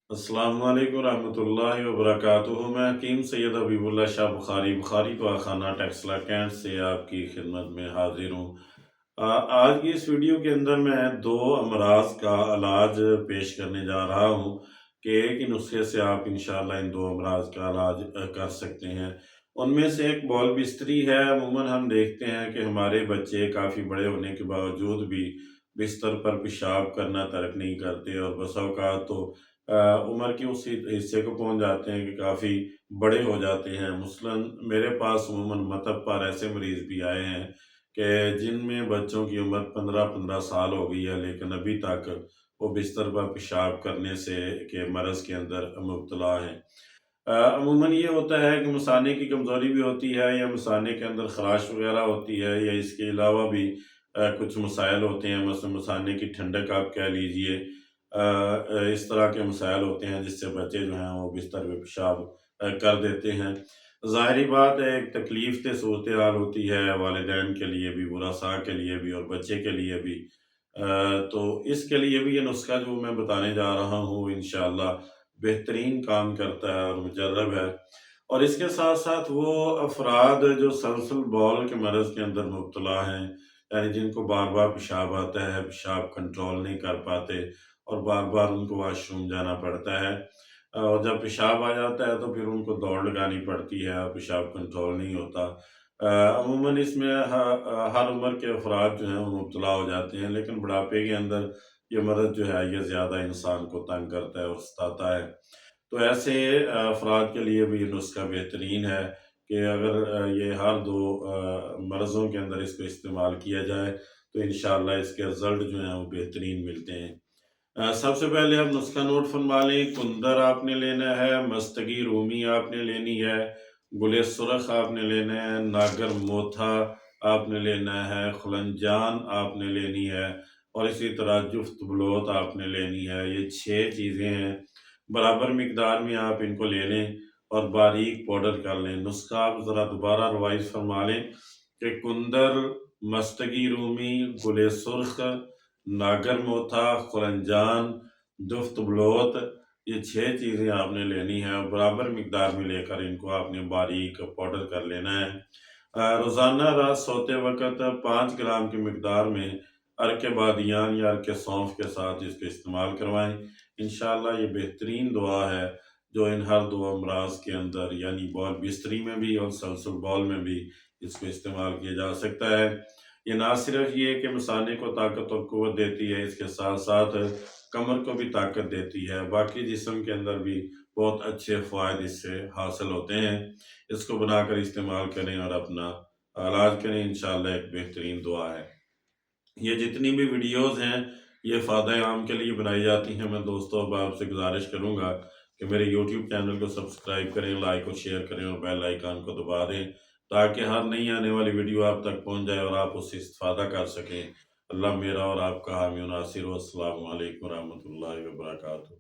अस्सलाम वालेकुम रहमतुल्लाहि व बरकातुहू। मैं हकीम सैयद हबीबुल्लाह शाह बुखारी तो खाना टेक्सला कैंट से आपकी खिदमत में हाजिर हूँ। आज की इस वीडियो के अंदर मैं दो अमराज का इलाज पेश करने जा रहा हूँ कि एक ही नुस्खे से आप इंशाअल्लाह इन दो अमराज का इलाज कर सकते हैं। उनमें से एक बॉल बिस्तरी है। अमूमन हम देखते हैं कि हमारे बच्चे काफ़ी बड़े होने के बावजूद भी बिस्तर पर पेशाब करना तर्क नहीं करते और बसा औकात तो उम्र के उस हिस्से को पहुंच जाते हैं कि काफ़ी बड़े हो जाते हैं। मसलन मेरे पास अमूमन मतब पर ऐसे मरीज़ भी आए हैं कि जिनमें बच्चों की उम्र 15-15 साल हो गई है, लेकिन अभी तक वो बिस्तर पर पेशाब करने से के मरज़ के अंदर मुब्तला हैं। अमूमन ये होता है कि मसाने की कमज़ोरी भी होती है या मसाने के अंदर ख़राश वग़ैरह होती है या इसके अलावा भी कुछ मसाइल होते हैं, मसलन मसाने की ठंडक आप कह लीजिए। इस तरह के मसाइल होते हैं जिससे बच्चे जो हैं वो बिस्तर पे पेशाब कर देते हैं। ज़ाहिरी बात है, एक तकलीफ़ दह सूरत हाल होती है वालिदैन के लिए भी, बुरासा के लिए भी और बच्चे के लिए भी। तो इसके लिए भी ये नुस्खा जो मैं बताने जा रहा हूँ इंशाअल्लाह बेहतरीन काम करता है और मुजर्रब है। और इसके साथ-साथ वो अफ़राद जो सलसल बॉल के मरज़ के अंदर मुब्तला हैं, यानी जिनको बार-बार पेशाब आता है, पेशाब कंट्रोल नहीं कर पाते और बार-बार उनको वॉशरूम जाना पड़ता है। और जब पेशाब आ जाता है तो फिर उनको दौड़ लगानी पड़ती है और पेशाब कंट्रोल नहीं होता। अमूमन इसमें हर उम्र के अफ़राद जो हैं वो मुब्तला हो जाते हैं, लेकिन बुढ़ापे के अंदर ये मरज़ जो है ये ज़्यादा इंसान को तंग करता है और सताता है। तो ऐसे अफ़राद के लिए भी ये नुस्खा बेहतरीन है कि अगर ये हर दो मर्ज़ों के अंदर इसको इस्तेमाल किया जाए तो इंशाअल्लाह इसके रिज़ल्ट जो हैं वो बेहतरीन मिलते हैं। सबसे पहले आप नुस्खा नोट फरमा लें। कुंदर आपने लेना है, मस्तगी रूमी आपने लेनी है, गुले सुरख आपने लेना है, नागर मोथा आपने लेना है, खुलंजान आपने लेनी है और इसी तरह जुफ्त बलोत आपने लेनी है। ये 6 चीज़ें हैं। बराबर मिकदार में आप इनको ले लें और बारीक पाउडर कर लें। नुस्खा आप ज़रा दोबारा रिवाइज़ फरमा लें कि कुंदर, मस्तगी रूमी, गुले सुर्ख, नागर मोथा, खुरंजान, दुफ्त बलोत, ये 6 चीज़ें आपने लेनी है और बराबर मिकदार में लेकर इनको आपने बारीक पाउडर कर लेना है। रोज़ाना रात सोते वक़्त 5 ग्राम की मिकदार में अर्क बादियान या अर्क सौंफ के साथ इसको इस्तेमाल करवाएँ। इंशाअल्लाह ये बेहतरीन दुआ है जो इन हर दो अमराज के अंदर यानी बॉल बिस्तरी में भी और सलसल बॉल में भी इसको इस्तेमाल किया जा सकता है। ये ना सिर्फ ये कि मसाने को ताकत और क़ुव्वत देती है, इसके साथ साथ कमर को भी ताकत देती है। बाकी जिस्म के अंदर भी बहुत अच्छे फ़वाइद इससे हासिल होते हैं। इसको बनाकर इस्तेमाल करें और अपना इलाज करें। इंशाअल्लाह एक बेहतरीन दुआ है। ये जितनी भी वीडियोज़ हैं ये फ़ायदा आम के लिए बनाई जाती हैं। मैं दोस्तों अब आपसे गुज़ारिश करूँगा कि मेरे यूट्यूब चैनल को सब्सक्राइब करें, लाइक और शेयर करें और बेल आइकन को दबा दें ताकि हर नई आने वाली वीडियो आप तक पहुँच जाए और आप उससे इस्तिफ़ादा कर सकें। अल्लाह मेरा और आपका हामी और नासिर हो। अस्सलामु अलैकुम रहमतुल्लाहि व बरकातुहू।